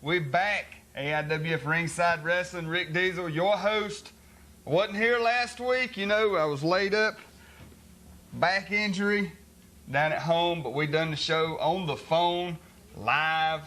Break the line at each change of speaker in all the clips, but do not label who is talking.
we back. AIWF Ringside Wrestling, Rick Diesel, your host. Wasn't here last week, you know, I was laid up, back injury, down at home, but we done the show on the phone, live,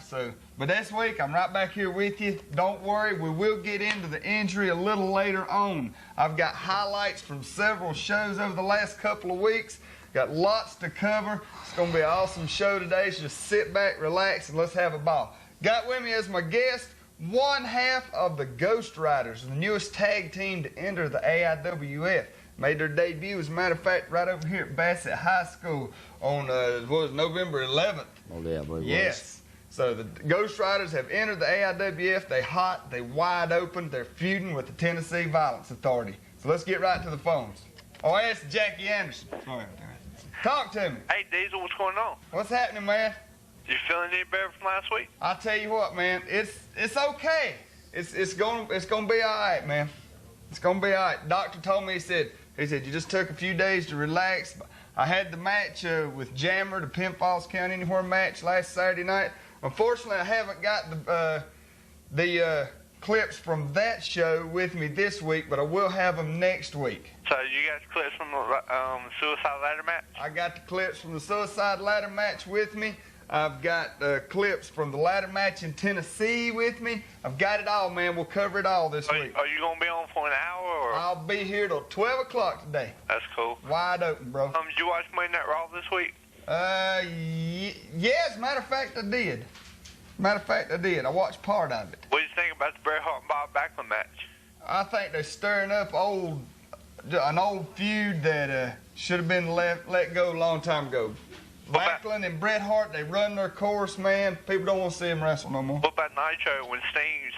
but this week, I'm right back here with you. Don't worry, we will get into the injury a little later on. I've got highlights from several shows over the last couple of weeks. Got lots to cover. It's going to be an awesome show today, so just sit back, relax, and let's have a ball. Got with me as my guest, one half of the Ghost Riders, the newest tag team to enter the AIWF. Made their debut, as a matter of fact, right over here at Bassett High School on, November 11th.
Oh, yeah, I believe it was.
Yes. So the Ghost Riders have entered the AIWF. They hot, they wide open, they're feuding with the Tennessee Violence Authority. So let's get right to the phones. Oh, that's Jackie Anderson. Sorry. Talk to me.
Hey, Diesel, what's going on?
What's happening, man?
You feeling any better from last week?
I'll tell you what, man. It's okay. It's gonna be all right, man. It's gonna be all right. Doctor told me, he said you just took a few days to relax. I had the match with Jammer, the Penn Falls County Anywhere match last Saturday night. Unfortunately, I haven't got the clips from that show with me this week, but I will have them next week.
So you got clips from the suicide ladder match?
I got the clips from the suicide ladder match with me. I've got clips from the ladder match in Tennessee with me. I've got it all, man. We'll cover it all this week.
Are you going to be on for an hour? Or?
I'll be here till 12 o'clock today.
That's cool.
Wide open, bro.
Did you watch Monday Night Raw this week?
Yeah, as a matter of fact, I did. I watched part of it.
What do you think about the Bret Hart and Bob Backlund match?
I think they're stirring up an old feud that should have been let go a long time ago. Backlund and Bret Hart, they run their course, man. People don't want to see them wrestle no more.
What about Nitro when Sting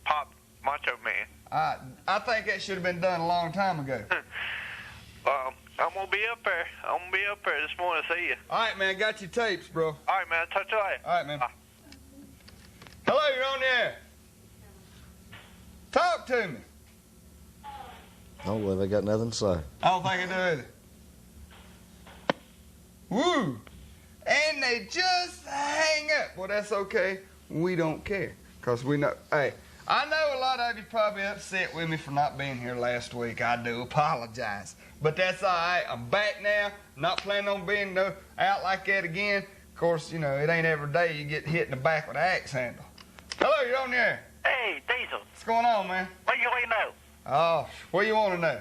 popped Macho Man?
I think that should have been done a long time ago.
I'm going to be up there. This morning to see you.
All right, man. Got your tapes, bro.
All right, man. I'll touch you later.
All right, man. Hello, you're on the air. Talk to me.
Oh, well, they got nothing to say.
I don't think I do either. Woo! And they just hang up. Well, that's okay. We don't care. Because we know. Hey, I know a lot of you probably upset with me for not being here last week. I do apologize. But that's all right. I'm back now. Not planning on being out like that again. Of course, you know, it ain't every day you get hit in the back with an axe handle. Hello, you're on the air.
Hey, Diesel.
What's going on, man?
What do you know?
Oh, what do you want to know?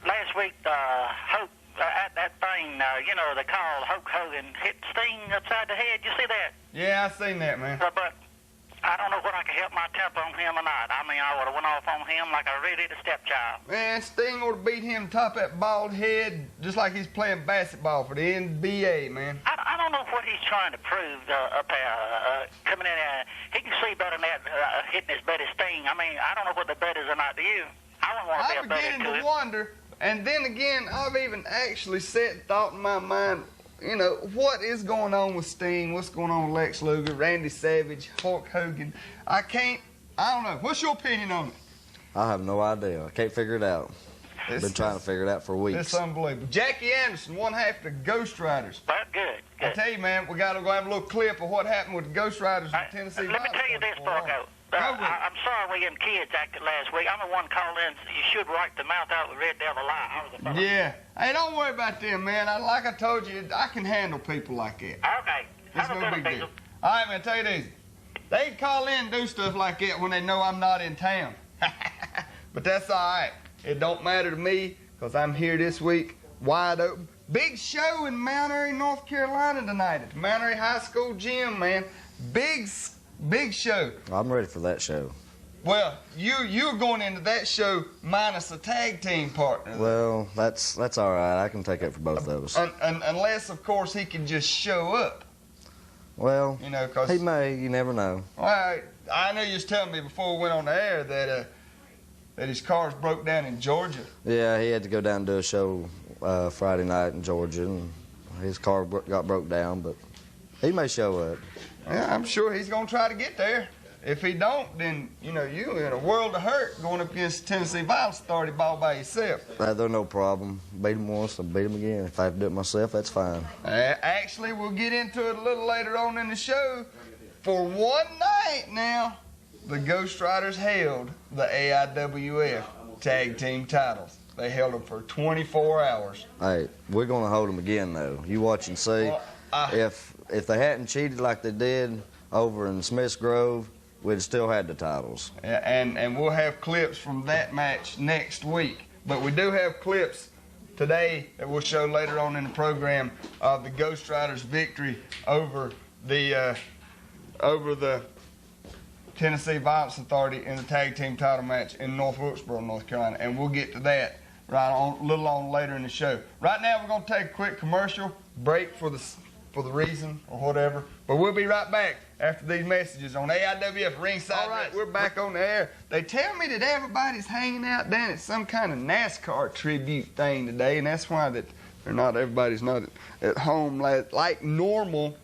Last week, Hope, at that thing, they called Hulk Hogan hit Sting upside the head. You see that?
Yeah, I seen that, man.
But I don't know whether I can help my temper on him or not. I mean, I would have went off on him like I really did a stepchild.
Man, Sting ought to beat him top that bald head just like he's playing basketball for the NBA, man.
I don't know what he's trying to prove up there. Coming in there, he can see better than that hitting his buddy Sting. I mean, I don't know whether the bet is or not to you. I don't want to be a buddy to him.
I'm beginning to wonder, and then again, I've even actually sat and thought in my mind, you know, what is going on with Sting? What's going on with Lex Luger, Randy Savage, Hulk Hogan? I don't know. What's your opinion on it?
I have no idea. I can't figure it out. I've been trying to figure it out for weeks.
It's unbelievable. Jackie Anderson, one half of the Ghost Riders.
That's good.
I tell you, man, we got to go have a little clip of what happened with the Ghost Riders in Tennessee.
Let me tell you this, Parko. I'm sorry we them kids acted last week. I'm the one called in. You should write the mouth out of the Red Devil lie.
Yeah. Hey, don't worry about them, man. Like I told you, I can handle people like that.
Okay.
It's no big deal. All right, man, tell you this. They can call in and do stuff like that when they know I'm not in town. But that's all right. It don't matter to me because I'm here this week, wide open. Big show in Mount Airy, North Carolina tonight at the Mount Airy High School gym, man. Big show.
I'm ready for that show.
Well, you're going into that show minus a tag team partner.
Well, that's all right. I can take it for both of us.
Unless, of course, he can just show up.
Well,
you know, cause
he may. You never know.
Well, I know you was telling me before we went on the air that his car's broke down in Georgia.
Yeah, he had to go down and do a show Friday night in Georgia, and his car got broke down, but he may show up.
Yeah, I'm sure he's going to try to get there. If he don't, then, you know, you're in a world of hurt going up against Tennessee Violence Authority all by yourself.
They're no problem. Beat him once, I'll beat him again. If I have to do it myself, that's fine.
Actually, we'll get into it a little later on in the show. for one night now, the Ghost Riders held the AIWF tag team titles. They held them for 24 hours.
Hey, we're going to hold them again, though. You watch and see.
Well,
if they hadn't cheated like they did over in Smith's Grove, we'd have still had the titles.
And we'll have clips from that match next week. But we do have clips today that we'll show later on in the program of the Ghost Riders' victory over the Tennessee Violence Authority in the tag team title match in North Wilkesboro, North Carolina. And we'll get to that a little on later in the show. Right now, we're going to take a quick commercial break for the reason or whatever. But we'll be right back after these messages on AIWF Ringside. All right, we're back on the air. They tell me that everybody's hanging out down at some kind of NASCAR tribute thing today, and that's why that everybody's not at home like normal.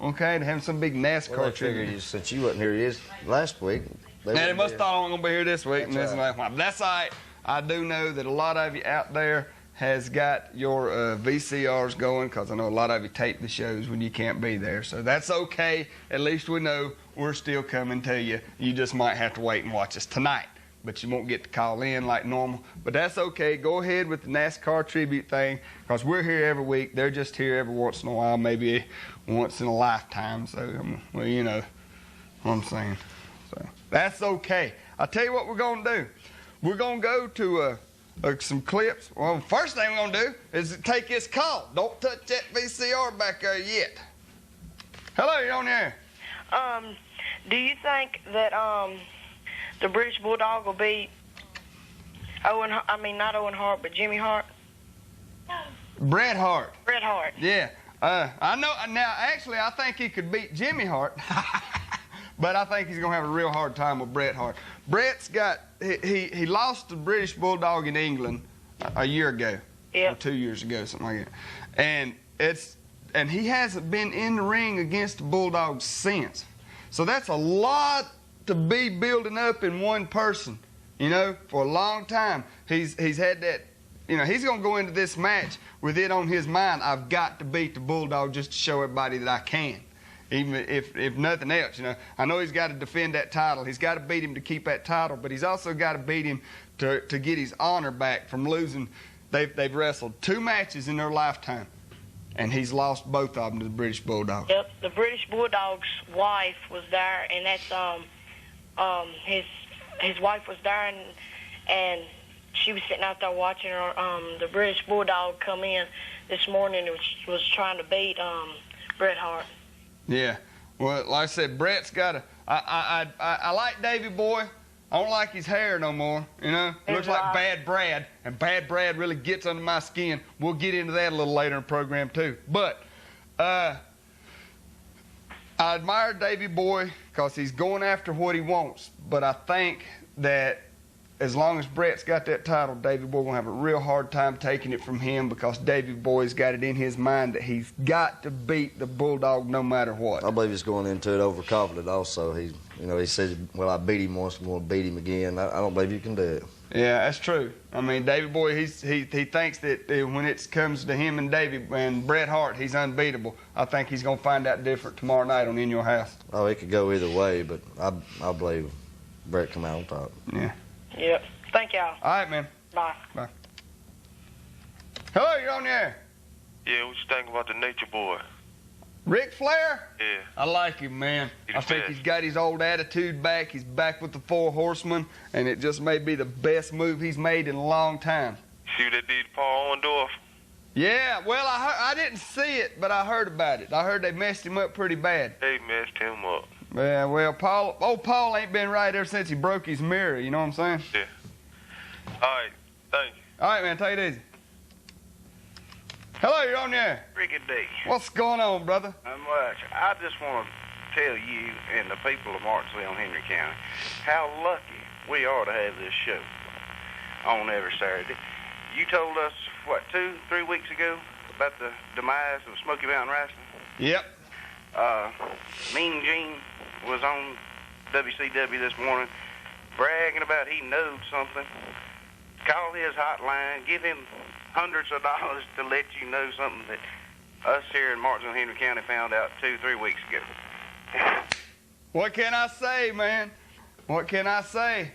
Okay, they're having some big NASCAR tribute.
Since you wasn't here last week.
They must have thought I wasn't going to be here this week.
That's right.
Well, that's all right. I do know that a lot of you out there has got your VCRs going, because I know a lot of you tape the shows when you can't be there. So that's okay. At least we know we're still coming to you. You just might have to wait and watch us tonight. But you won't get to call in like normal. But that's okay. Go ahead with the NASCAR tribute thing, because we're here every week. They're just here every once in a while, maybe once in a lifetime. So, well, you know what I'm saying. So that's okay. I'll tell you what we're going to do. We're going to go to some clips. Well, first thing we're going to do is take this call. Don't touch that VCR back there yet. Hello, you're on the air.
Do you think that the British Bulldog will beat not Owen Hart, but Jimmy Hart?
Bret Hart.
Bret Hart.
Yeah. I know. Now, actually, I think he could beat Jimmy Hart. But I think he's going to have a real hard time with Bret Hart. Bret's got, he lost the British Bulldog in England a year ago.
Yep.
Or 2 years ago, something like that. And he hasn't been in the ring against the Bulldog since. So that's a lot to be building up in one person, you know, for a long time. He's had that, you know, he's going to go into this match with it on his mind. I've got to beat the Bulldog just to show everybody that I can. Even if nothing else, you know. I know he's got to defend that title. He's got to beat him to keep that title, but he's also got to beat him to get his honor back from losing. They've wrestled 2 matches in their lifetime, and he's lost both of them to the British Bulldog.
Yep, the British Bulldog's wife was there, and that's his wife was there, and she was sitting out there watching the British Bulldog come in this morning and was trying to beat Bret Hart.
Yeah. Well, like I said, Bret's got a... I like Davey Boy. I don't like his hair no more, you know. It looks like Bad Brad, and Bad Brad really gets under my skin. We'll get into that a little later in the program, too. But I admire Davey Boy because he's going after what he wants. But I think that as long as Bret's got that title, Davey Boy will have a real hard time taking it from him, because Davey Boy's got it in his mind that he's got to beat the Bulldog no matter what.
I believe he's going into it overconfident also. He said, well, I beat him once, I'm going to beat him again. I don't believe you can do it.
Yeah, that's true. I mean, Davey Boy, he thinks that when it comes to him and Davey and Bret Hart, he's unbeatable. I think he's going to find out different tomorrow night on In Your House.
Oh, it could go either way, but I believe Bret come out on top.
Yeah.
Yep. Thank y'all.
All right, man.
Bye.
Bye. Hello, you're on the air.
Yeah, what you think about the Nature Boy?
Ric Flair?
Yeah.
I like him, man.
He's
I think
best.
he's got his old attitude back. He's back with the 4 Horsemen, and it just may be the best move he's made in a long time.
See what they did to Paul Orndorff?
Yeah, well, I didn't see it, but I heard about it. I heard they messed him up pretty bad.
They messed him up.
Yeah, well, Paul ain't been right ever since he broke his mirror, you know what I'm saying?
Yeah. All right, thank you.
All right, man, take it easy. Hello, you're on there.
Ricky D.
What's going on, brother?
Not much. I just want to tell you and the people of Martinsville and Henry County how lucky we are to have this show on every Saturday. You told us, 2-3 weeks ago about the demise of Smoky Mountain Wrestling?
Yep.
Mean Gene was on WCW this morning bragging about he knows something. Call his hotline, give him hundreds of dollars to let you know something that us here in Martinsville and Henry County found out 2-3 weeks ago.
What can I say, man? What can I say?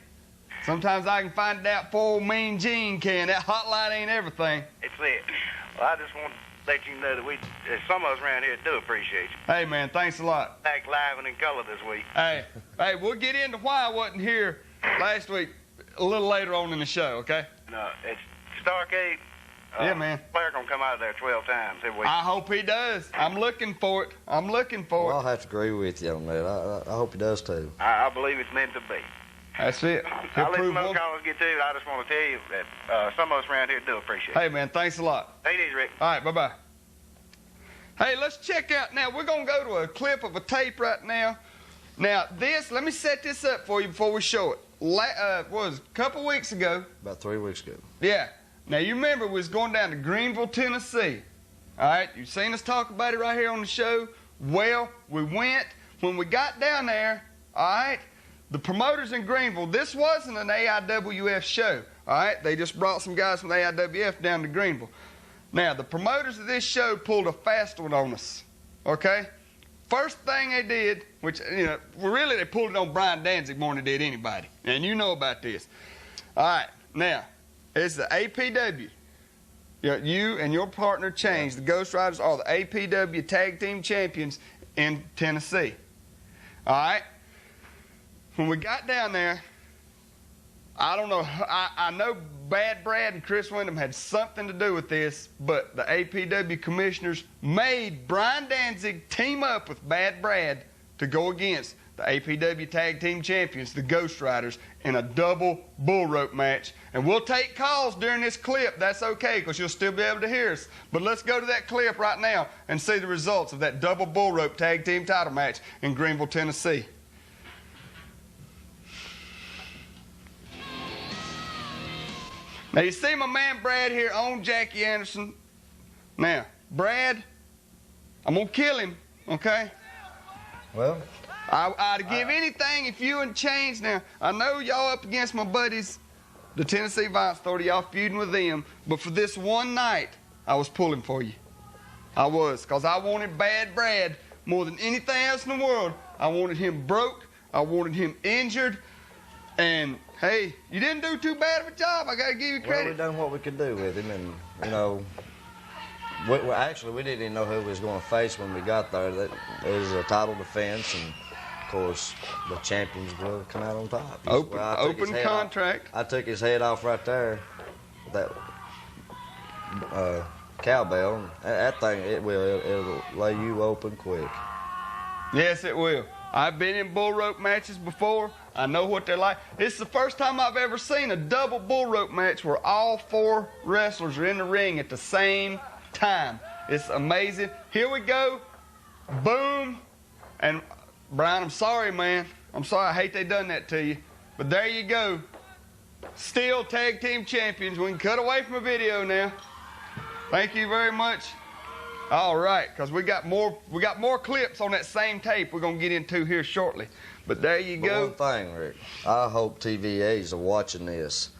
Sometimes I can find it out for old Mean Gene can. That hotline ain't everything.
It's it. Well, I just want to let you know that some of us around here do appreciate you.
Hey, man, thanks a lot.
Act live and in color this week.
Hey, we'll get into why I wasn't here last week a little later on in the show, okay?
No, it's Starcade.
Yeah, man.
Blair gonna come out of there 12 times every week.
I hope he does. I'm looking for it.
Well, I'll have to agree with you on that. I hope he does too.
I believe it's meant to be.
That's it.
I'll let some other callers get to it. I just want to tell you that some of us around here do appreciate it.
Hey, man, thanks a lot.
Take it easy, Rick.
All right, bye-bye. Hey, let's check out now. We're going to go to a clip of a tape right now. Now, let me set this up for you before we show it. Was a couple weeks ago.
About 3 weeks ago.
Yeah. Now, you remember we was going down to Greenville, Tennessee. All right, you've seen us talk about it right here on the show. Well, we went. When we got down there, all right, the promoters in Greenville, this wasn't an AIWF show, all right? They just brought some guys from the AIWF down to Greenville. Now, the promoters of this show pulled a fast one on us, okay? First thing they did, which, you know, really they pulled it on Brian Danzig more than they did anybody, and you know about this. All right, now, it's the APW. You and your partner changed. The Ghost Riders are the APW Tag Team Champions in Tennessee, all right? When we got down there, I don't know, I know Bad Brad and Chris Wyndham had something to do with this, but the APW commissioners made Brian Danzig team up with Bad Brad to go against the APW Tag Team Champions, the Ghost Riders, in a double bull rope match. And we'll take calls during this clip. That's okay, because you'll still be able to hear us. But let's go to that clip right now and see the results of that double bull rope tag team title match in Greenville, Tennessee. Now, you see my man Brad here on Jackie Anderson. Now, Brad, I'm going to kill him, okay?
Well,
I'd give anything if you and Change. Now, I know y'all up against my buddies, the Tennessee Vice Authority. Y'all feuding with them. But for this one night, I was pulling for you. I was, because I wanted Bad Brad more than anything else in the world. I wanted him broke. I wanted him injured. And hey, you didn't do too bad of a job. I got to give you credit.
Well, we done what we could do with him, and you know, we didn't even know who we was going to face when we got there. That it was a title defense, and of course, the champions will come out on top.
Open contract.
I took his head off right there. That cowbell. That thing, it'll lay you open quick.
Yes, it will. I've been in bull rope matches before. I know what they're like. It's the first time I've ever seen a double bull rope match where all 4 wrestlers are in the ring at the same time. It's amazing. Here we go. Boom. And Brian, I'm sorry, man. I'm sorry. I hate they done that to you. But there you go. Still tag team champions. We can cut away from a video now. Thank you very much. All right, because we got more clips on that same tape we're going to get into here shortly. But there you go.
One thing, Rick, I hope TVAs are watching this,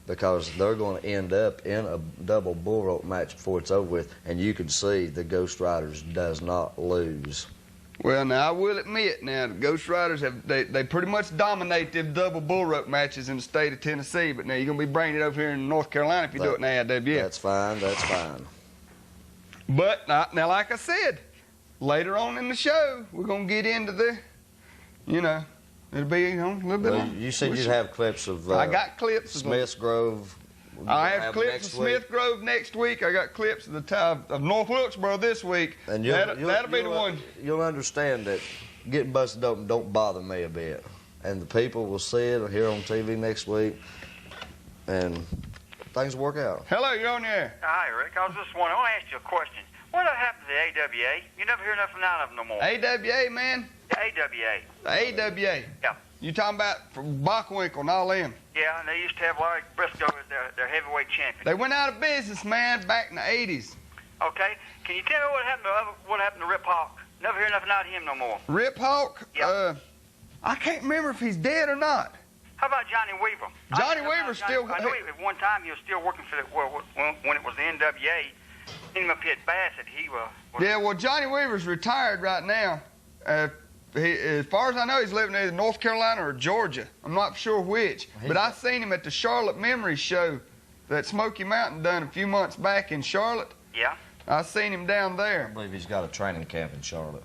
because they're going to end up in a double bull rope match before it's over with, and you can see the Ghost Riders does not lose.
Well, now I will admit, now the Ghost Riders they pretty much dominate them double bull rope matches in the state of Tennessee. But now you're going to be bringing it over here in North Carolina if you do it in AIWF.
That's fine. That's fine.
But now, like I said, later on in the show, we're going to get into the, you know, it'll be a little bit long.
You said you'd have clips of
I got clips of
Smith's Grove.
I have clips of Smith Grove next week. I got clips of of North Wilkesboro this week.
And
that'll be the one.
You'll understand that getting busted open don't bother me a bit. And the people will see it here on TV next week, and things will work out.
Hello, you're on the air.
Hi, Rick. I was just wondering, I want to ask you a question. What happened to the AWA? You never hear nothing out of them no more.
AWA, man?
The AWA.
The AWA?
Yeah.
You talking about from Bachwinkle and all them?
Yeah, and they used to have Larry Briscoe as their heavyweight champion.
They went out of business, man, back in the 80s.
Okay. Can you tell me what happened to Rip Hawk? Never hear nothing out of him no more.
Rip Hawk?
Yeah.
I can't remember if he's dead or not.
How about Johnny Weaver?
Johnny Weaver's still...
I know at one time he was still working for when it was the NWA. Him up here at Bassett, he was...
Yeah, well, Johnny Weaver's retired right now. as far as I know, he's living in either North Carolina or Georgia. I'm not sure which. But I seen him at the Charlotte Memory Show that Smoky Mountain done a few months back in Charlotte.
Yeah.
I seen him down there.
I believe he's got a training camp in Charlotte.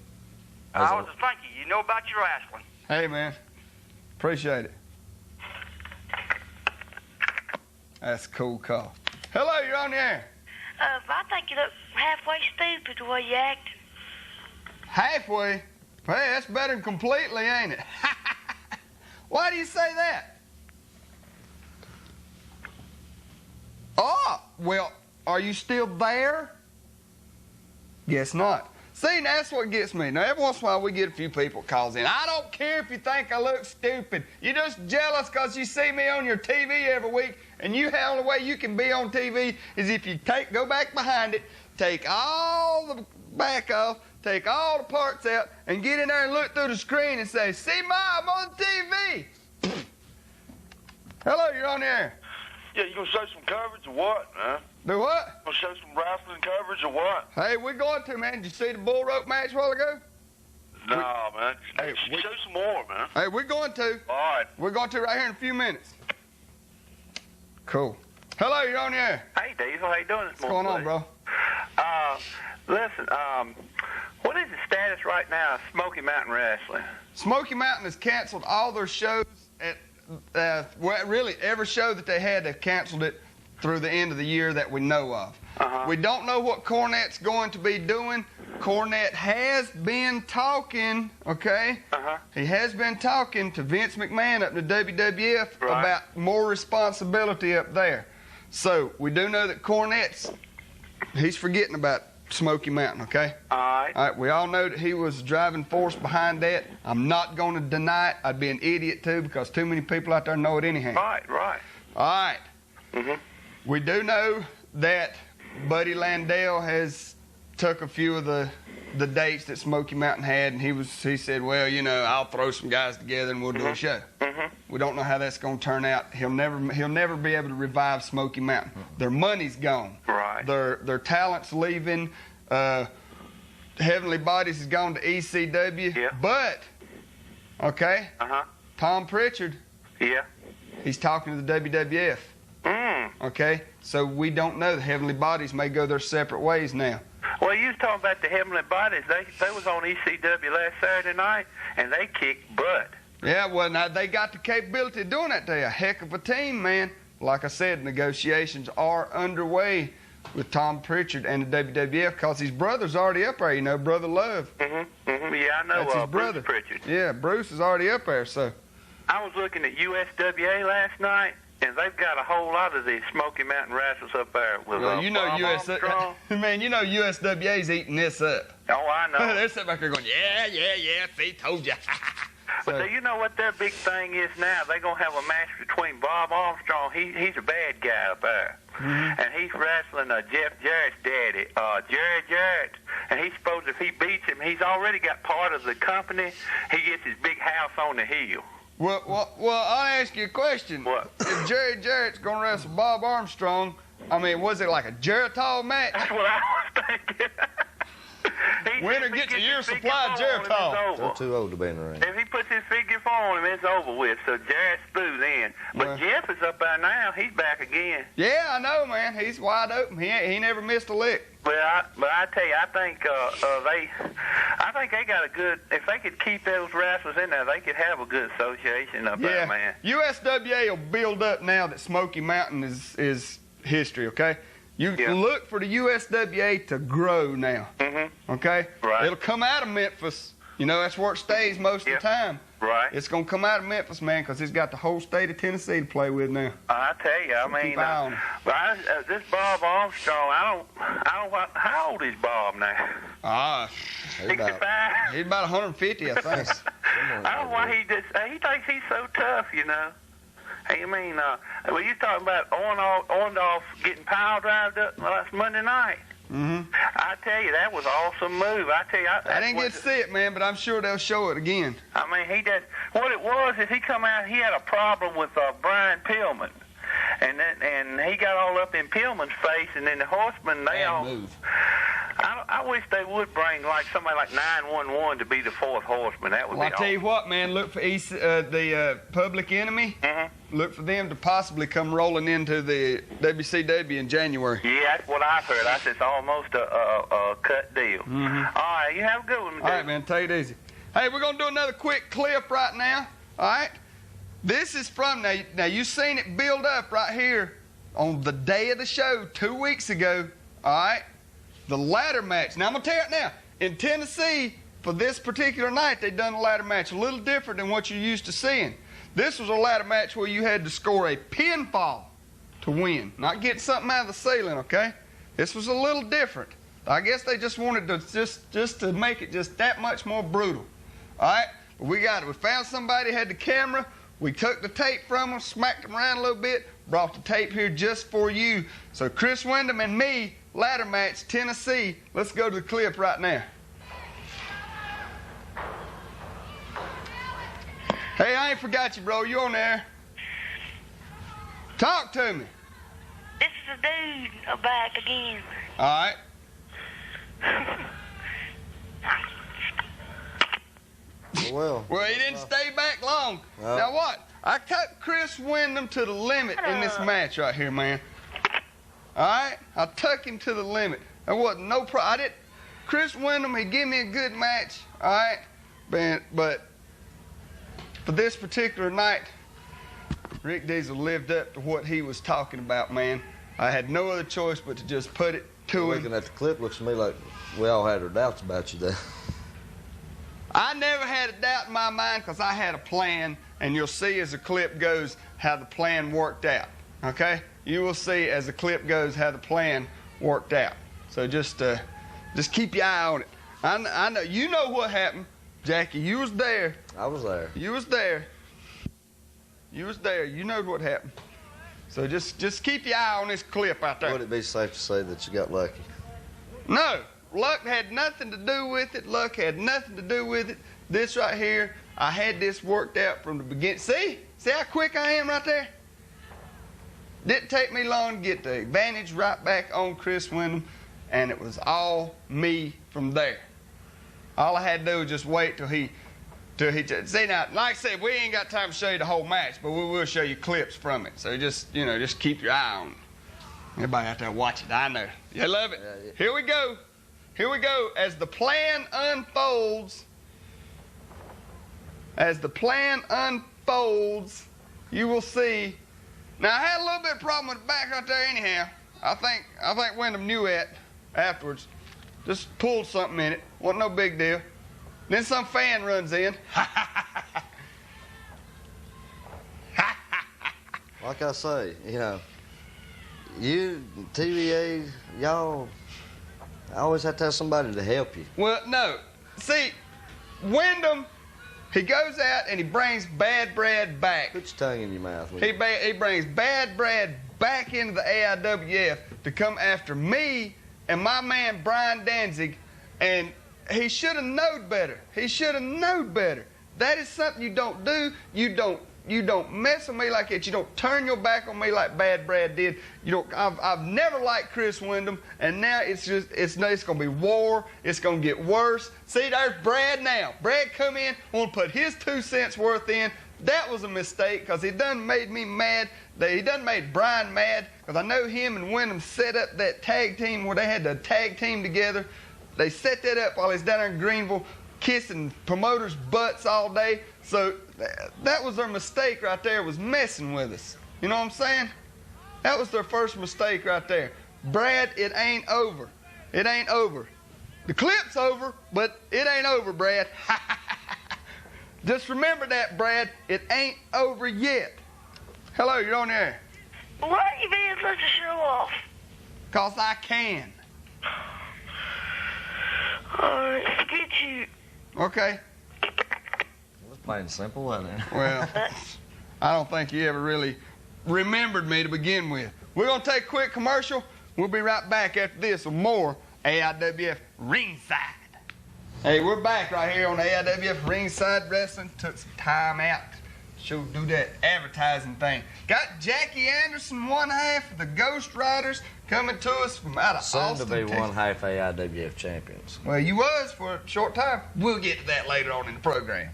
I was thinking, you know about your wrestling.
Hey, man. Appreciate it. That's a cool call. Hello, you're on the air.
I think you look halfway stupid the way you acting.
Halfway? Hey, that's better than completely, ain't it? Why do you say that? Oh, well, are you still there? Guess not. See, that's what gets me. Now, every once in a while, we get a few people calls in. I don't care if you think I look stupid. You're just jealous because you see me on your TV every week, and the only way you can be on TV is if you go back behind it, take all the back off, take all the parts out, and get in there and look through the screen and say, see, Ma, I'm on TV. Hello, you're on the air.
Yeah, you gonna show some coverage or what, huh?
Do what?
Gonna show some wrestling coverage or what?
Hey, we're going to, man. Did you see the bull rope match a while ago?
No, man.
Hey,
show some more, man.
Hey, we're going to.
All right.
We're going to right here in a few minutes. Cool. Hello, you're on the air.
Hey, Diesel, how you doing this
What's going on, bro?
Listen, what is the status right now of Smoky Mountain Wrestling?
Smoky Mountain has canceled all their shows at, well, really every show that they had, they've canceled it through the end of the year that we know of. We don't know what Cornette's going to be doing. Cornette has been talking, okay? He has been talking to Vince McMahon up in the WWF about more responsibility up there. So we do know that he's forgetting about Smoky Mountain, okay?
All right.
All right, we all know that he was the driving force behind that. I'm not going to deny it. I'd be an idiot, too, because too many people out there know it anyhow.
Right.
All right. We do know that Buddy Landell has took a few of the dates that Smoky Mountain had, and he said, well, you know, I'll throw some guys together and we'll do a show. We don't know how that's going to turn out. He'll never be able to revive Smoky Mountain. Their money's gone.
Right.
Their talent's leaving. Heavenly Bodies has gone to ECW.
Yeah.
But, okay, Tom Pritchard,
Yeah.
he's talking to the WWF. Okay, so we don't know. The Heavenly Bodies may go their separate ways now.
Well, you was talking about the Heavenly Bodies. They was on ECW last Saturday night, and they kicked butt.
Yeah, well, now they got the capability of doing that. They're a heck of a team, man. Like I said, negotiations are underway with Tom Pritchard and the WWF because his brother's already up there, you know, Brother Love.
Yeah, I know.
That's his brother.
Bruce Pritchard.
Yeah, Bruce is already up there, so.
I was looking at USWA last night, and they've got a whole lot of these Smoky Mountain wrestlers up there with
Well, you know,
Bob Armstrong.
man, you know USWA's eating this up.
Oh, I know.
They're sitting back there going, yeah, see, told ya.
But do you know what their big thing is now? They're going to have a match between Bob Armstrong. He's a bad guy up there. And he's wrestling Jeff Jarrett's daddy, Jerry Jarrett. And he's supposed, if he beats him, he's already got part of the company. He gets his big house on the hill.
Well, I'll ask you a question.
What?
If Jerry Jarrett's going to wrestle Bob Armstrong, I mean, was it like a Geritol match?
That's what I was thinking.
Winner gets a year's supply of Geritol.
They're too old to be in the ring.
If he puts his figure four on him, it's over with. So Jarrett's through then. But Jeff is up there now. He's back again.
Yeah, I know, man. He's wide open. He never missed a lick.
But I tell you, I think they got a good. If they could keep those wrestlers in there, they could have a good association up there, man.
USWA will build up now that Smoky Mountain is history. Okay, you look for the USWA to grow now. Okay,
Right.
It'll come out of Memphis. You know, that's where it stays most of the time.
Right.
It's gonna come out of Memphis, man, because it's got the whole state of Tennessee to play with now.
I tell you, I mean, this Bob Armstrong, I don't. How old is Bob now? 65.
He's about 150, I think.
I don't know why he thinks he's so tough, you know. I mean, well, you talking about Orndorff getting power drived up last Monday night. I tell you, that was an awesome move. I tell you,
I didn't get to see it, man, but I'm sure they'll show it again.
I mean, what it was is he come out. He had a problem with Brian Pillman, and he got all up in Pillman's face, and then the Horsemen, they all.
Move.
I I wish they would bring like somebody like 911 to be the fourth horseman. That would
Well,
be
I tell you
awesome.
what, man, look for the Public Enemy. Look for them to possibly come rolling into the WCW in January.
Yeah, that's what I've heard. It's almost a cut deal. All right, you have a good one.
All right, man, take it easy. Hey, we're going to do another quick clip right now, all right? This is from, now you've seen it build up right here on the day of the show 2 weeks ago, all right? The ladder match. Now, I'm going to tell you right now, in Tennessee, for this particular night, they done a ladder match a little different than what you're used to seeing. This was a ladder match where you had to score a pinfall to win, not get something out of the ceiling, okay? This was a little different. I guess they just wanted to just to make it just that much more brutal. All right, we got it. We found somebody, had the camera. We took the tape from them, smacked them around a little bit, brought the tape here just for you. So Chris Wyndham and me, ladder match, Tennessee. Let's go to the clip right now. Hey, I ain't forgot you, bro. You on there? Talk to me.
This is a dude back again.
All right.
Well,
Well, he didn't stay back long.
No.
Now what? I took Chris Wyndham to the limit in this match right here, man. All right? I took him to the limit. There wasn't no problem. I didn't. Chris Wyndham, he gave me a good match, all right? But for this particular night, Rick Diesel lived up to what he was talking about, man. I had no other choice but to just put it to him.
looking at the clip, looks to me like we all had our doubts about you there.
I never had a doubt in my mind because I had a plan, and you'll see as the clip goes how the plan worked out, okay? You will see as the clip goes how the plan worked out. So just keep your eye on it. I know, you know what happened. Jackie, you was there.
I was there.
You was there. You was there. You know what happened. So just keep your eye on this clip out there.
Would it be safe to say that you got lucky?
No, luck had nothing to do with it. Luck had nothing to do with it. This right here, I had this worked out from the beginning. See how quick I am right there? Didn't take me long to get the advantage right back on Chris Wyndham, and it was all me from there. All I had to do was just wait till he see, now, like I said, we ain't got time to show you the whole match, but we will show you clips from it. So just keep your eye on it. Everybody out there watch it, I know. You love it.
Yeah.
Here we go. Here we go. As the plan unfolds, you will see. Now, I had a little bit of problem with the back right there anyhow. I think Wyndham knew it afterwards. Just pulled something in it. Wasn't no big deal. Then some fan runs in.
Like I say, you, TVA, y'all, I always have to have somebody to help you.
Well, no. See, Wyndham, he goes out and he brings Bad Brad back.
Put your tongue in your mouth.
He brings Bad Brad back into the AIWF to come after me and my man Brian Danzig, and he should have known better. He should have known better. That is something you don't do. You don't mess with me like that. You don't turn your back on me like Bad Brad did. I've never liked Chris Wyndham, and now it's gonna be war. It's gonna get worse. See, there's Brad now. Brad come in, want to put his 2 cents worth in. That was a mistake because he done made me mad. He done made Brian mad because I know him and Wyndham set up that tag team where they had to tag team together. They set that up while he's down there in Greenville kissing promoters' butts all day. So that was their mistake right there, was messing with us. You know what I'm saying? That was their first mistake right there. Brad, it ain't over. It ain't over. The clip's over, but it ain't over, Brad. Just remember that, Brad. It ain't over yet. Hello, you're on there.
Why are you being such a show-off?
'Cause I can.
Alright, forget you.
Okay.
It was plain and simple, wasn't it?
Well, I don't think you ever really remembered me to begin with. We're going to take a quick commercial. We'll be right back after this with more AIWF Ringside. Hey, we're back right here on AIWF Ringside Wrestling. Took some time out Should do that advertising thing. Got Jackie Anderson, one half of the Ghost Riders, coming to us from out of
Soon
Austin,
to be
Texas.
one half AIWF champions.
Well, you was for a short time. We'll get to that later on in the program.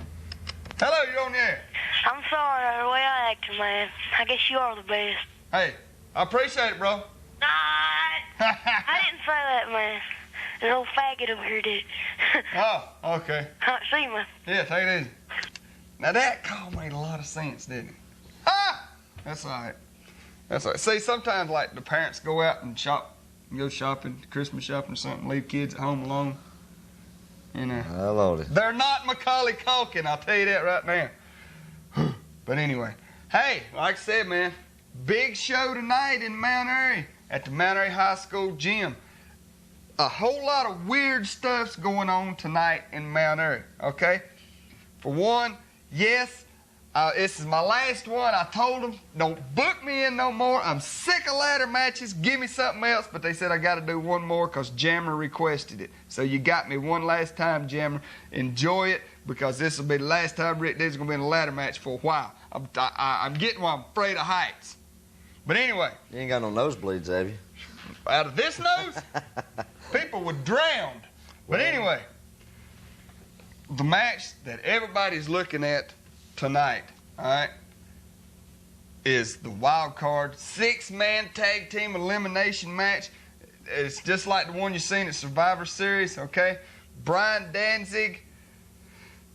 Hello, you're on the air.
I'm sorry the way I acted, man. I guess you are the best.
Hey, I appreciate it, bro.
I didn't say that, man. An old faggot over here did.
Oh, okay.
See you, man.
Yeah, take it easy. Now that call made a lot of sense, didn't it? Ah! That's all right. That's all right. See, sometimes like the parents go out and shop, go shopping, Christmas shopping or something, leave kids at home alone. You know.
Hello.
They're not Macaulay Culkin, I'll tell you that right now. But anyway, hey, like I said, man, big show tonight in Mount Airy at the Mount Airy High School gym. A whole lot of weird stuff's going on tonight in Mount Airy, okay? For one, yes, this is my last one. I told them, don't book me in no more. I'm sick of ladder matches. Give me something else. But they said I got to do one more because Jammer requested it. So you got me one last time, Jammer. Enjoy it because this will be the last time Rick D's going to be in a ladder match for a while. I'm getting why I'm afraid of heights. But anyway.
You ain't got no nosebleeds, have you?
Out of this nose, people were drowned. But anyway, the match that everybody's looking at tonight, all right, is the wild card 6-man tag team elimination match. It's just like the one you've seen at Survivor Series, okay? Brian Danzig,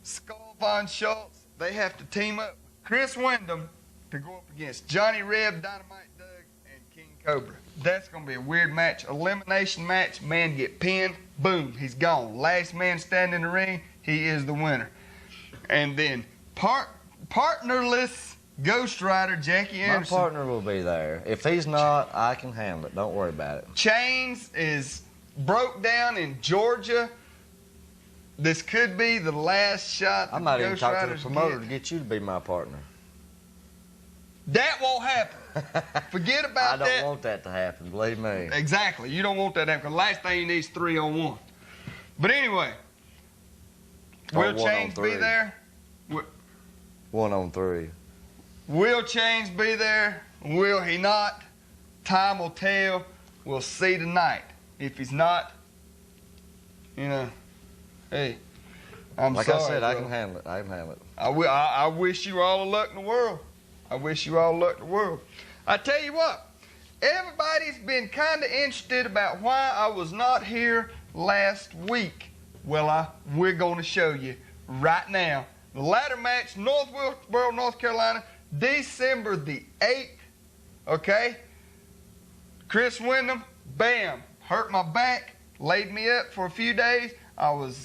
Skull Von Schultz, they have to team up with Chris Wyndham to go up against Johnny Reb, Dynamite Doug, and King Cobra. That's going to be a weird match. Elimination match, man get pinned, boom, he's gone. Last man standing in the ring, he is the winner. And then partnerless Ghost Rider Jackie Anderson.
My partner will be there. If he's not, I can handle it. Don't worry about it.
Chains is broke down in Georgia. This could be the last shot
I might even
Ghost
talk to the
Riders
promoter
get.
to get you to be my partner.
That won't happen. Forget about that.
I don't want that to happen, believe me.
Exactly. You don't want that to happen. The last thing you need is 3-on-1. But anyway, will Chains be there?
1-on-3.
Will Chains be there? Will he not? Time will tell. We'll see tonight. If he's not, you know, hey, I'm
like
sorry.
I said,
bro.
I can handle it. I can handle it.
I wish you all the luck in the world. I wish you all the luck in the world. I tell you what, everybody's been kind of interested about why I was not here last week. Well, we're going to show you right now. The ladder match, North Wilkesboro, North Carolina, December the 8th, okay? Chris Wyndham, bam, hurt my back, laid me up for a few days. I wouldn't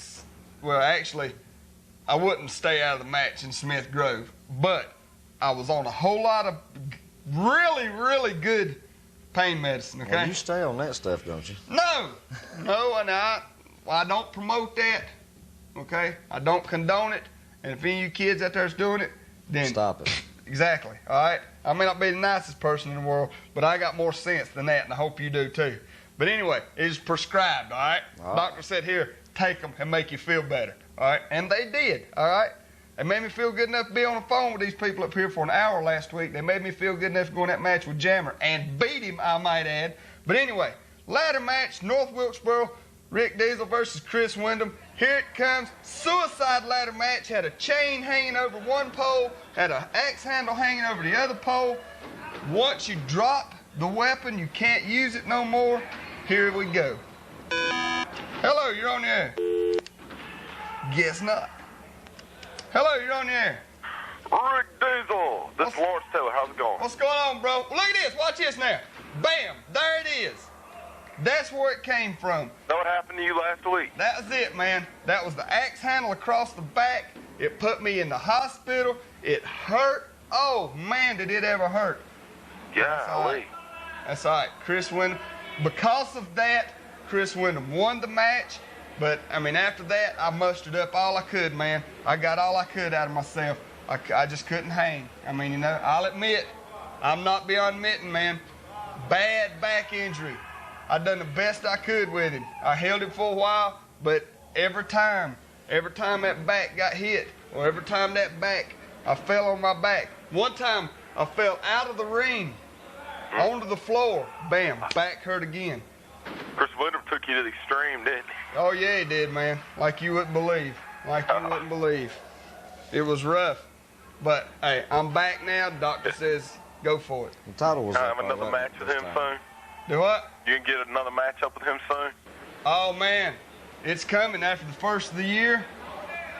stay out of the match in Smith Grove, but I was on a whole lot of really, really good pain medicine, okay?
Well, you stay on that stuff, don't you?
No, and I don't promote that, okay? I don't condone it, and if any of you kids out there is doing it, then
stop it.
Exactly, all right? I may not be the nicest person in the world, but I got more sense than that, and I hope you do too. But anyway, it's prescribed, all right?
All right.
Doctor said, here, take them and make you feel better, all right? And they did, all right? They made me feel good enough to be on the phone with these people up here for an hour last week. They made me feel good enough to go in that match with Jammer and beat him, I might add. But anyway, ladder match, North Wilkesboro, Rick Diesel versus Chris Wyndham. Here it comes, suicide ladder match. Had a chain hanging over one pole, had an axe handle hanging over the other pole. Once you drop the weapon, you can't use it no more. Here we go. Hello, you're on the air. Guess not. Hello, you're on the air.
Rick Diesel. This is Lawrence Taylor. How's it going?
What's going on, bro? Look at this. Watch this now. Bam. There it is. That's where it came from.
Know what happened to you last week?
That was it, man. That was the axe handle across the back. It put me in the hospital. It hurt. Oh, man, did it ever hurt.
Golly.
That's all right. Chris Wyndham. Because of that, Chris Wyndham won the match. But, I mean, after that, I mustered up all I could, man. I got all I could out of myself. I just couldn't hang. I mean, you know, I'll admit, I'm not beyond admitting, man. Bad back injury. I done the best I could with him. I held him for a while, but every time that back got hit, or every time that back I fell on my back. One time, I fell out of the ring, onto the floor. Bam, back hurt again.
Chris Wyndham took you to the extreme, didn't he?
Oh, yeah, he did, man. Like you wouldn't believe. Like you wouldn't believe. It was rough. But, hey, I'm back now. The doctor says go for it.
The title was
Have another match with him soon?
Do what?
You can get another match up with him soon?
Oh, man. It's coming after the first of the year.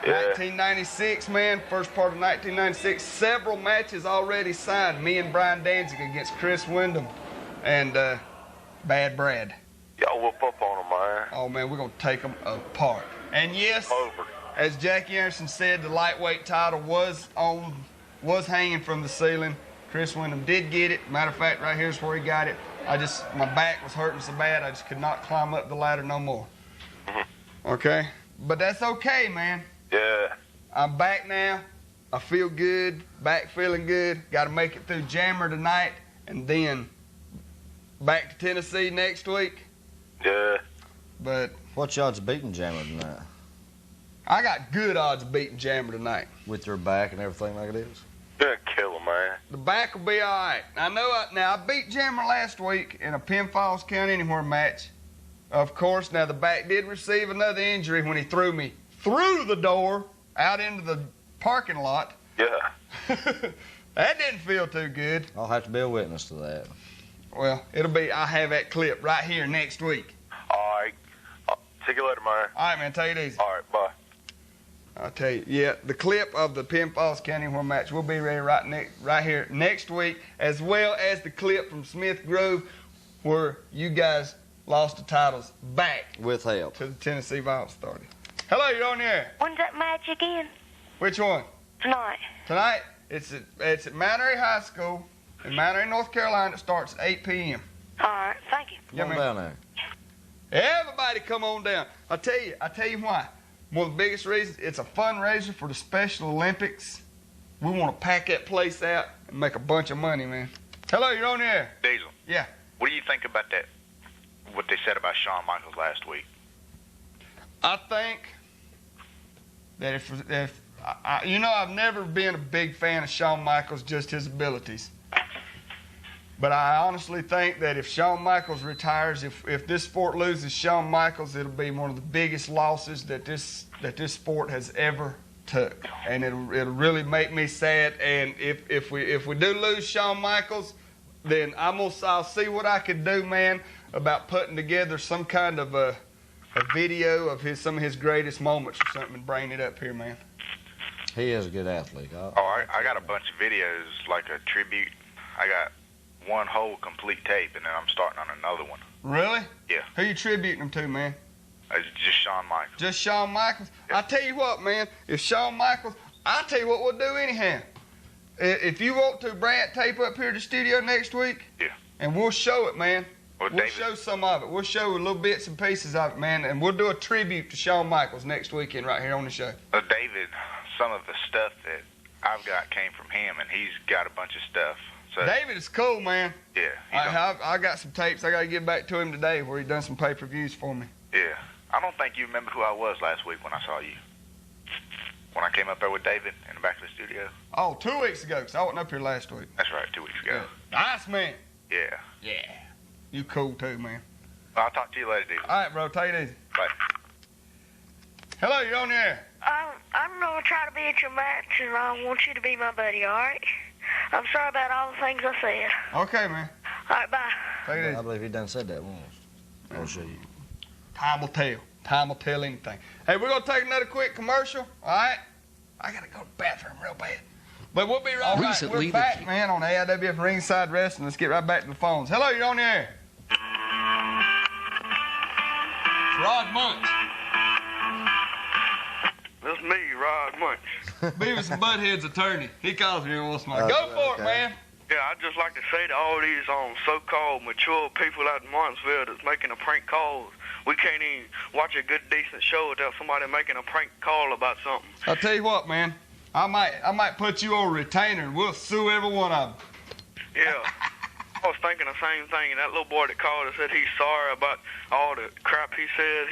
Yeah.
1996, man. First part of 1996. Several matches already signed. Me and Brian Danzig against Chris Wyndham and Bad Brad.
Y'all whoop up on him, man.
Oh, man, we're going to take them apart. And yes,
Over.
as Jackie Anderson said, the lightweight title was hanging from the ceiling. Chris Wyndham did get it. Matter of fact, right here's where he got it. My back was hurting so bad, I just could not climb up the ladder no more. Okay? But that's okay, man.
Yeah.
I'm back now. I feel good. Back feeling good. Got to make it through Jammer tonight, and then back to Tennessee next week.
Yeah.
But
What's your odds of beating Jammer tonight?
I got good odds of beating Jammer tonight.
With your back and everything like it is?
You're gonna kill him, man.
The back will be all right. I know. I beat Jammer last week in a Penn Falls County Anywhere match. Of course, now the back did receive another injury when he threw me through the door out into the parking lot.
Yeah.
That didn't feel too good.
I'll have to be a witness to that.
Well, I have that clip right here next week.
All right. See you later, man.
All right, man. Take it easy.
All right, bye.
I'll tell you. Yeah, the clip of the Penn Falls County Anywhere match will be ready right here next week, as well as the clip from Smith Grove where you guys lost the titles back
With help.
to the Tennessee Violence Authority. Hello, you're on the air.
When's that match again?
Which one?
Tonight.
Tonight, it's at Mount Airy High School in Mount Airy, North Carolina. It starts at 8 p.m.
All right, thank you.
Come on down there.
Everybody come on down. I tell you why. One of the biggest reasons, it's a fundraiser for the Special Olympics. We want to pack that place out and make a bunch of money, man. Hello, you're on the air.
Diesel,
Yeah.
what do you think about that, what they said about Shawn Michaels last week?
I think that if I've never been a big fan of Shawn Michaels, just his abilities. But I honestly think that if Shawn Michaels retires, if this sport loses Shawn Michaels, it'll be one of the biggest losses that this sport has ever took, and it'll really make me sad. And if we do lose Shawn Michaels, then I'll see what I can do, man, about putting together some kind of a video of some of his greatest moments or something and bring it up here, man.
He is a good athlete.
I got a bunch of videos, like a tribute. I got one whole complete tape, and then I'm starting on another one.
Really?
Yeah.
Who you tributing him to, man?
It's just Shawn Michaels.
Just Shawn Michaels?
Yeah.
I tell you what, man, if Shawn Michaels, I'll tell you what we'll do anyhow. If you want to, Brad, tape up here at the studio next week.
Yeah.
And we'll show it, man.
Well,
We'll
David,
show some of it. We'll show little bits and pieces of it, man, and we'll do a tribute to Shawn Michaels next weekend right here on the show.
David, some of the stuff that I've got came from him, and he's got a bunch of stuff. So
David is cool, man.
yeah,
I got some tapes I got to get back to him today where he done some pay-per-views for me.
yeah. I don't think you remember who I was last week when I saw you. When I came up there with David in the back of the studio.
Oh, 2 weeks ago, because I wasn't up here last week.
That's right, 2 weeks ago.
Nice, man.
Yeah.
Yeah. You cool, too, man.
Well, I'll talk to you later, dude.
All right, bro. Take it easy.
Bye.
Hello, you're on the air.
I'm going to try to be at your match, and I want you to be my buddy, all right? I'm sorry about all the things I said.
Okay, man.
All right, bye.
Take it
I
easy.
believe he done said that once. I'll show you.
Time will tell. Time will tell anything. Hey, we're going to take another quick commercial, all right? I got to go to the bathroom real bad. But we'll be right back.
Recently,
We're back, man, on AIWF Ringside Wrestling. Let's get right back to the phones. Hello, you're on the air. It's Rod Munch.
That's me, Rod Munch.
Beavis and Butthead's attorney. He calls me once in a while. Go for it, man.
Yeah, I'd just like to say to all these so-called mature people out in Martinsville that's making a prank calls, we can't even watch a good, decent show without somebody making a prank call about something.
I'll tell you what, man. I might put you on retainer and we'll sue every one of them.
Yeah. I was thinking the same thing, and that little boy that called and said he's sorry about all the crap he said.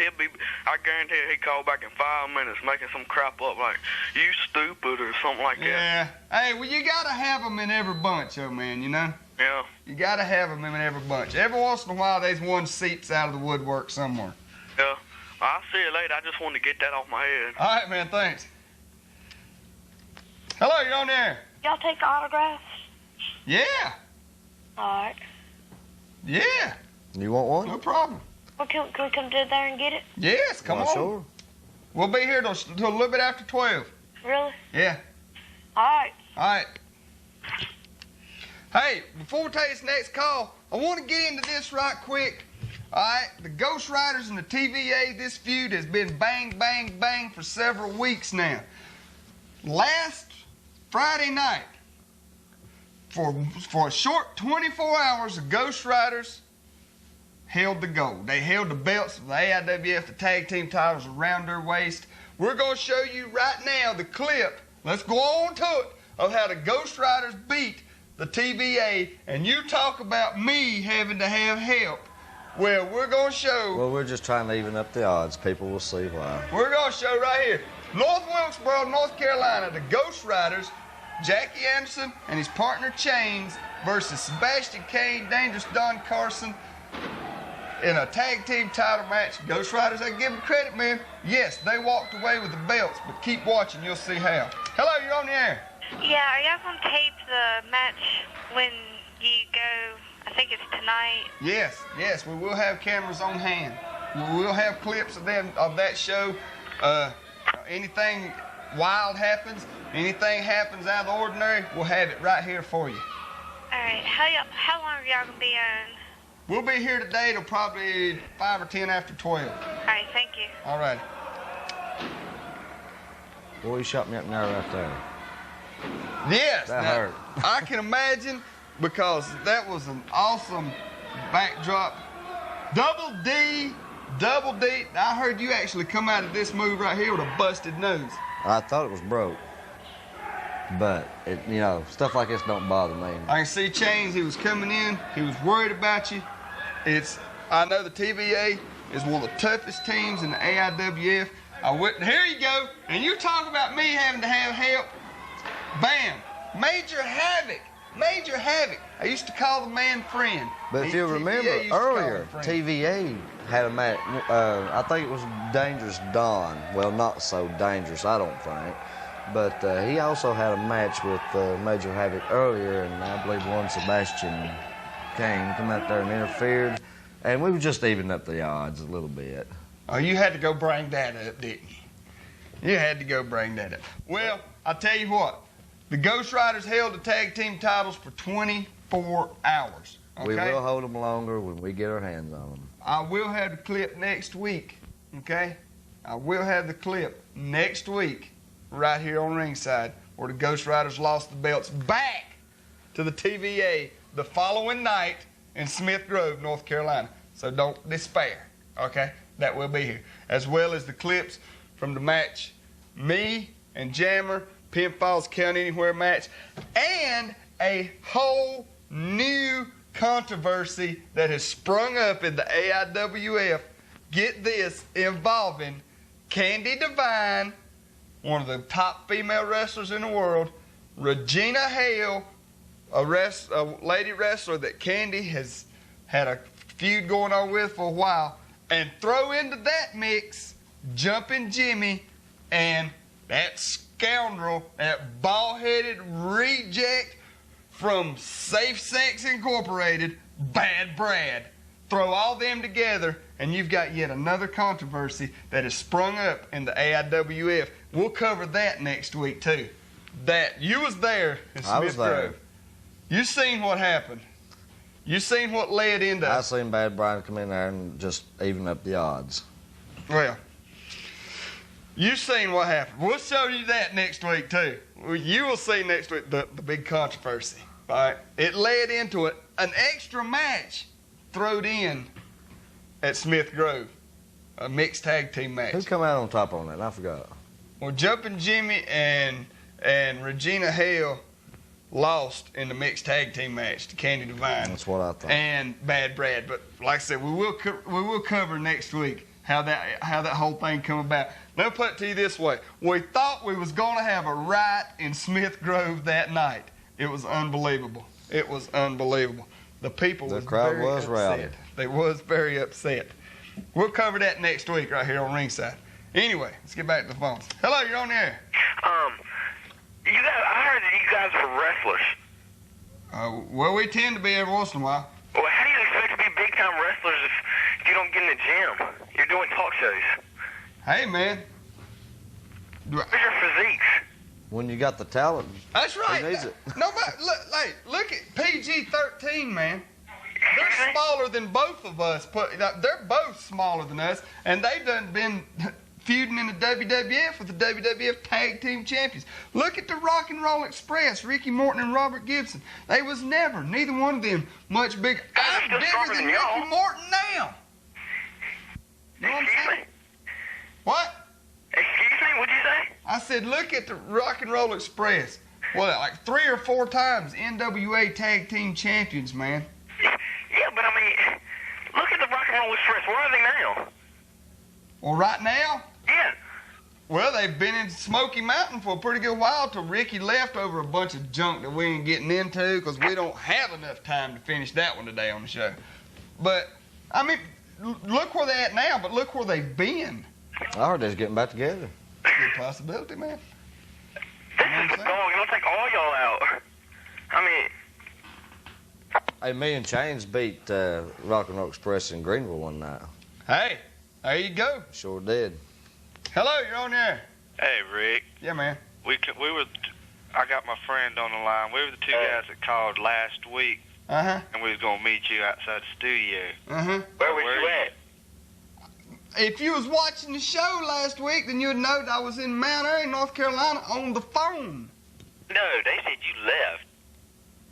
I guarantee he called back in 5 minutes making some crap up like, you stupid or something like that.
Yeah. Hey, well, you got to have them in every bunch, oh man, you know?
Yeah.
You got to have them in every bunch. Every once in a while, there's one seeps out of the woodwork somewhere.
Yeah. I'll see you later. I just wanted to get that off my head.
All right, man, thanks. Hello, you're on there.
Y'all take autographs?
Yeah.
All right.
Yeah.
You want one?
No problem.
Well, can we come to there and get it?
Yes, come on.
Sure.
We'll be here till a little bit after 12.
Really?
Yeah.
All right.
All right. Hey, before we take this next call, I want to get into this right quick. All right, the Ghost Riders and the TVA, this feud has been bang, bang, bang for several weeks now. Last Friday night, for a short 24 hours, the Ghost Riders held the gold. They held the belts of the AIWF, the tag team titles around their waist. We're going to show you right now the clip. Let's go on to it of how the Ghost Riders beat the TVA, and you talk about me having to have help. Well, we're going to show.
Well, we're just trying to even up the odds. People will see why.
We're going to show right here. North Wilkesboro, North Carolina, the Ghost Riders, Jackie Anderson and his partner Chains versus Sebastian Kane, Dangerous Don Carson in a tag team title match. Ghost Riders, I give them credit, man. Yes, they walked away with the belts, but keep watching, you'll see how. Hello, you're on the air.
Yeah, are y'all going to tape the match when you go, I think it's tonight?
Yes, we will have cameras on hand. We will have clips of that show. Anything wild happens, anything happens out of the ordinary, we'll have it right here for you.
All right, how long are y'all going to be on?
We'll be here today till probably 5 or 10 after 12.
All right, thank you.
All right.
Boy, you shot me up now right there.
Yes.
That hurt.
I can imagine, because that was an awesome backdrop. Double D. I heard you actually come out of this move right here with a busted nose.
I thought it was broke. But, stuff like this don't bother me.
I can see Chains, he was coming in. He was worried about you. I know the TVA is one of the toughest teams in the AIWF. Here you go. And you talk about me having to have help. Bam. Major havoc. I used to call the man friend.
But if you remember earlier, TVA had a match. I think it was Dangerous Don. Well, not so dangerous, I don't think. But he also had a match with Major Havoc earlier, and I believe one Sebastian Kane come out there and interfered. And we were just evening up the odds a little bit.
Oh, you had to go bring that up, didn't you? You had to go bring that up. Well, I'll tell you what. The Ghost Riders held the tag team titles for 24 hours. Okay?
We will hold them longer when we get our hands on them.
I will have the clip next week, okay? I will have the clip next week right here on ringside where the Ghost Riders lost the belts back to the TVA the following night in Smith Grove, North Carolina. So don't despair, okay? That will be here. As well as the clips from the match, me and Jammer, Pinfalls Count Anywhere match, and a whole new controversy that has sprung up in the AIWF. Get this, involving Candy Devine, one of the top female wrestlers in the world, Regina Hale, a lady wrestler that Candy has had a feud going on with for a while, and throw into that mix Jumpin' Jimmy and that scoundrel, that bald-headed reject from Safe Sex Incorporated, Bad Brad. Throw all them together, and you've got yet another controversy that has sprung up in the AIWF. We'll cover that next week, too. That you was there in Smith Grove. You seen what happened. You seen what led into
I seen Bad Brad come in there and just even up the odds.
Well, you seen what happened. We'll show you that next week, too. You will see next week the big controversy. All right? It led into an extra match thrown in at Smith Grove, a mixed tag team match.
Who come out on top on that? I forgot.
Well, Jumpin' Jimmy and Regina Hale lost in the mixed tag team match to Candy Divine.
That's what I thought.
And Bad Brad. But like I said, we will cover next week how that whole thing come about. Let me put it to you this way. We thought we was going to have a riot in Smith Grove that night. It was unbelievable. It was unbelievable. The people
The crowd was
upset.
rowdy.
They was very upset. We'll cover that next week right here on Ringside. Anyway, let's get back to the phones. Hello, you're on the air.
You guys, I heard that you guys were wrestlers.
Well, we tend to be every once in a while.
Well, how do you expect to be big-time wrestlers if you don't get in the gym? You're doing talk shows.
Hey, man.
Where's your physiques?
When you got the talent,
That's right.
who needs it?
Nobody, look at PG-13, man. They're smaller than both of us. They're both smaller than us, and they've done been feuding in the WWF with the WWF Tag Team Champions. Look at the Rock and Roll Express, Ricky Morton and Robert Gibson. They was never, neither one of them, much bigger. I'm
still
bigger
stronger
than
than y'all.
Ricky Morton now. You know what I'm
Excuse
saying?
me?
What?
Excuse me? What'd you say?
I said, look at the Rock and Roll Express. Well, like 3 or 4 times NWA Tag Team Champions, man.
Yeah, but I mean, look at the Rock and Roll Express. Where are they now?
Well, right now,
Yeah.
well, they've been in Smoky Mountain for a pretty good while till Ricky left over a bunch of junk that we ain't getting into because we don't have enough time to finish that one today on the show. But, I mean, look where they're at now, but look where they've been.
I heard they was getting back together.
Good possibility, man.
This is the dog. It'll take all y'all out. I mean,
Hey, me and Chains beat Rock and Roll Express in Greenville one night.
Hey, there you go.
Sure did.
Hello, you're on there.
Hey, Rick.
Yeah, man.
I got my friend on the line. We were the two guys that called last week,
Uh-huh.
and we was gonna meet you outside the studio.
Uh-huh.
where was you at?
If you was watching the show last week, then you'd know that I was in Mount Airy, North Carolina on the phone.
No, they said you left.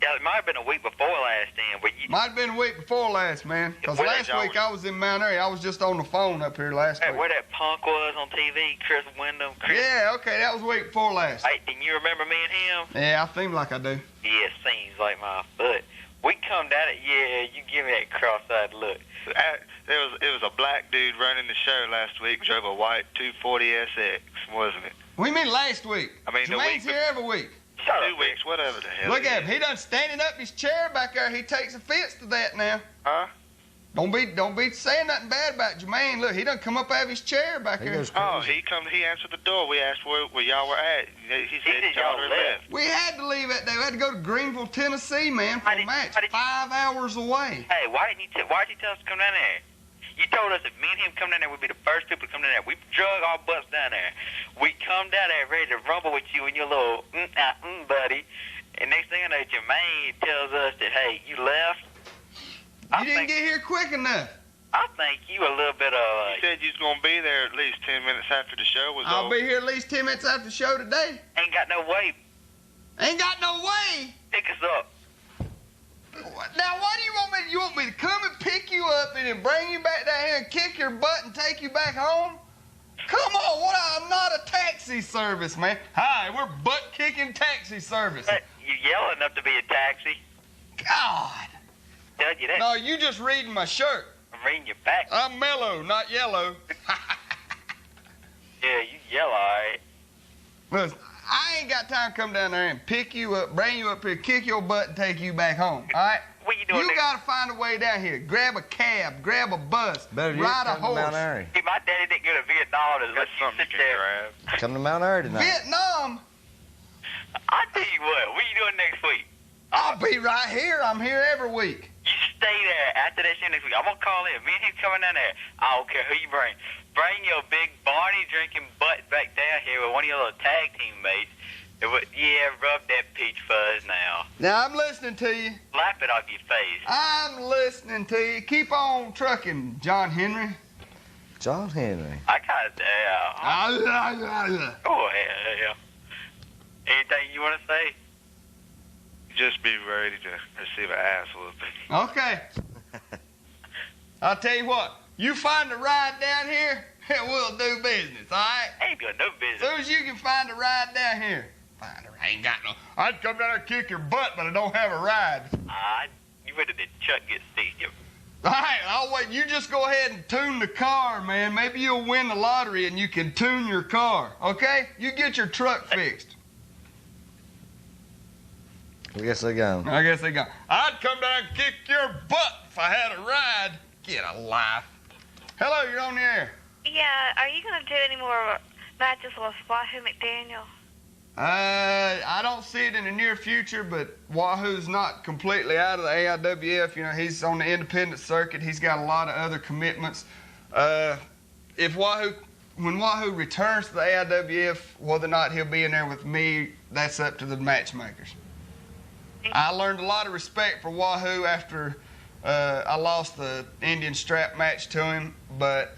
Yeah, it might have been a week before last then, but you...
Might have been a week before last, man. Because
Where
last
that
week I was in Mount Airy. I was just on the phone up here last
Hey,
week.
where that punk was on TV, Chris Wyndham.
Yeah, okay, that was a week before last.
Hey, can you remember me and him?
Yeah, I seem like I do.
Yeah, seems like my foot. We come down it, yeah, you give me that cross-eyed look.
It was a black dude running the show last week. Drove a white 240 SX, wasn't it?
What do you mean last week?
I mean, the
Jermaine's
week
here every week.
Shut
2
up,
weeks, whatever the hell.
Look
it
at
is.
him. He done standing up his chair back there. He takes offense to that now.
Huh?
Don't be saying nothing bad about Jermaine. Look, he done come up out of his chair back
He
here.
goes
Oh,
crazy.
he answered the door. We asked where y'all were at. He said
said
y'all
y'all
were
left.
left.
We had to leave that day. We had to go to Greenville, Tennessee, man, for
Why
a
did-
match.
why did you-
5 hours away.
Hey, why didn't you tell us to come down there? You told us if me and him come down there, we'd be the first people to come down there. We drug our butts down there. We come down there ready to rumble with you and your little buddy. And next thing I know, Jermaine tells us that, hey, you left.
You didn't get here quick enough.
I think you a little bit of...
You said you was gonna be there at least 10 minutes after the show was
I'll
over.
be here at least 10 minutes after the show today.
ain't got no way.
Ain't got no way.
Pick us up.
Now, why do you want me? You want me to come and pick you up and then bring you back down here and kick your butt and take you back home? Come on, I'm not a taxi service, man. Hi, we're butt-kicking taxi service.
Hey, you yell enough to be a taxi.
God.
Tell you that.
No, you just reading my shirt.
I'm reading your back.
I'm mellow, not yellow.
Yeah, you yell all right.
Listen, I ain't got time to come down there and pick you up, bring you up here, kick your butt, and take you back home. All right?
What you doing
You
there?
gotta find a way down here. Grab a cab, grab a bus,
Better yet,
ride a
come to Mount
horse.
Airy.
See, my daddy didn't go to Vietnam to let
That's
you
something
sit
you
there.
can grab.
Come to Mount Airy tonight.
Vietnam.
I tell you what you doing next week?
I'll be right here. I'm here every week.
You stay there after that show next week. I'm gonna call in. Me and him coming down there. I don't care who you bring. Bring your big Barney drinking butt back down here with one of your little tag team mates. Yeah, rub that peach fuzz now.
Now, I'm listening to you.
Slap it off your face.
I'm listening to you. Keep on trucking, John Henry.
John Henry.
I got Oh, yeah. Anything you want to say?
Just be ready to receive an ass whooping.
Okay. I'll tell you what. You find a ride down here, and we'll do business, all right?
I ain't doing no
As
business.
soon as you can find a ride down here, find her. I ain't got no. I'd come down there and kick your butt, but I don't have a ride.
You ready to Chuck get stitched?
All right, I'll wait. You just go ahead and tune the car, man. Maybe you'll win the lottery and you can tune your car, okay? You get your truck fixed.
I guess they gone.
I guess they gone. I'd come down and kick your butt if I had a ride. Get a life. Hello, you're on the air.
Yeah, are you going to do any more matches with Wahoo McDaniel?
I don't see it in the near future, but Wahoo's not completely out of the AIWF. You know, he's on the independent circuit. He's got a lot of other commitments. When Wahoo returns to the AIWF, whether or not he'll be in there with me, that's up to the matchmakers. I learned a lot of respect for Wahoo after I lost the Indian strap match to him, but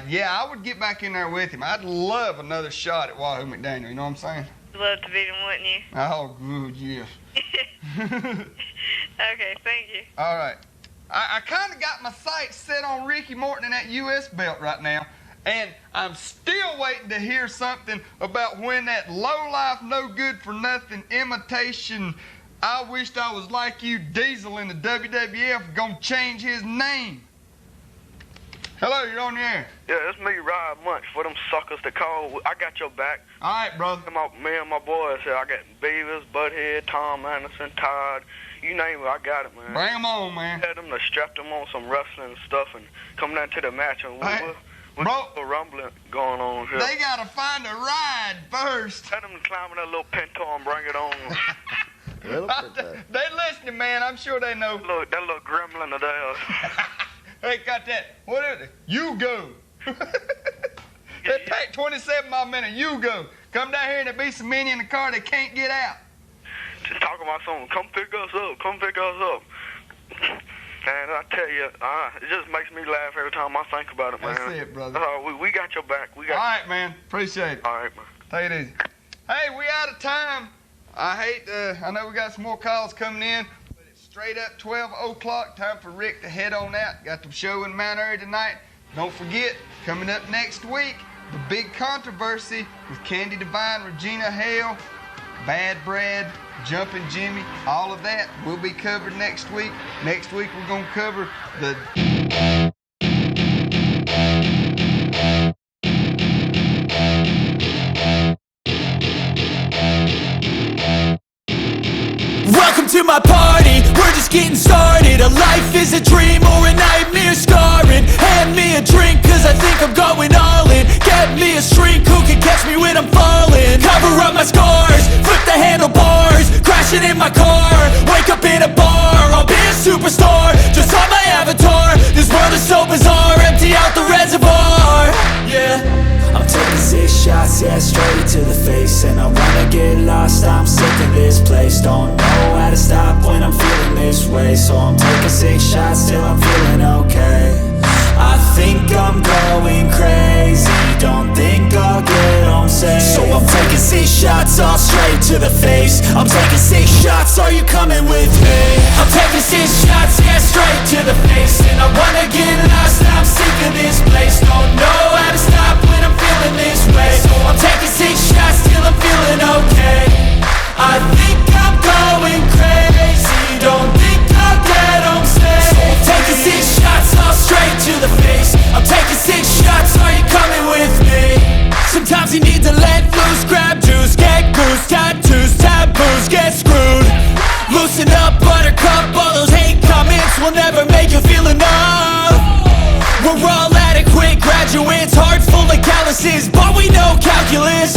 yeah, I would get back in there with him. I'd love another shot at Wahoo McDaniel, you know what I'm saying?
You'd love to beat him, wouldn't you?
Oh, good, yes.
Okay, thank you.
All right. I kind of got my sights set on Ricky Morton and that U.S. belt right now, and I'm still waiting to hear something about when that low-life, no-good-for-nothing imitation I wished I was like you Diesel in the WWF gonna change his name. Hello, you're on the air.
Yeah, it's me, Rod Munch, for them suckers to call. I got your back.
All right, brother.
Me and my boys here. I got Beavers, Butthead, Tom Anderson, Todd. You name it, I got it, man.
Bring them on, man.
Had them to strap them on some wrestling and stuff and come down to the match. And we got a rumbling going on here.
They gotta find a ride first.
Had them climb in that little Pinto and bring it on.
They listening, man. I'm sure they know.
Look, that little gremlin of theirs.
Hey, got that. What is it? You go. That pack 27 mile minute. You go. Come down here and there be some men in the car that can't get out.
Just talking about something. Come pick us up. Come pick us up. And I tell you, it just makes me laugh every time I think about it, man.
That's it, brother.
We got your back. All
right, man. Appreciate it.
All right, man.
Take it easy. Hey, we out of time. I know we got some more calls coming in, but it's straight up 12 o'clock. Time for Rick to head on out. Got the show in Mount Airy tonight. Don't forget, coming up next week, the big controversy with Candy Divine, Regina Hale, Bad Brad, Jumpin' Jimmy, all of that will be covered next week. Next week, we're going to cover the...
Welcome to my party, we're just getting started. A life is a dream or a nightmare scarring. Hand me a drink cause I think I'm going all in. Get me a shrink who can catch me when I'm falling. Cover up my scars, flip the handlebars, crashing in my car, wake up in a bar. I'll be a superstar, just on my avatar. This world is so bizarre, empty out the reservoir. Yeah, I'm taking 6 shots, yeah, straight to the face. And I wanna get lost, I'm sick of this place. Don't know how to stop when I'm feeling this way. So I'm taking 6 shots till I'm feeling okay. I think I'm going crazy, don't think I'll get home safe. So I'm taking 6 shots all straight to the face. I'm taking 6 shots, are you coming with me? I'm taking 6 shots, yeah, straight to the face. And I wanna get lost, I'm sick of this place. Don't know how to stop when I'm feeling this way. So I'm taking 6 shots till I'm feeling okay. I think I'm going crazy, don't think I'll get home safe. So I'm taking 6 shots all straight to the face. I'm taking 6 shots, are you coming with me? Sometimes you need to let loose, grab juice, get goose, tattoos, taboos, get screwed. Loosen up, buttercup, all those hate comments will never make you feel enough. We're all adequate graduates, heart full of calluses, but we know calculus.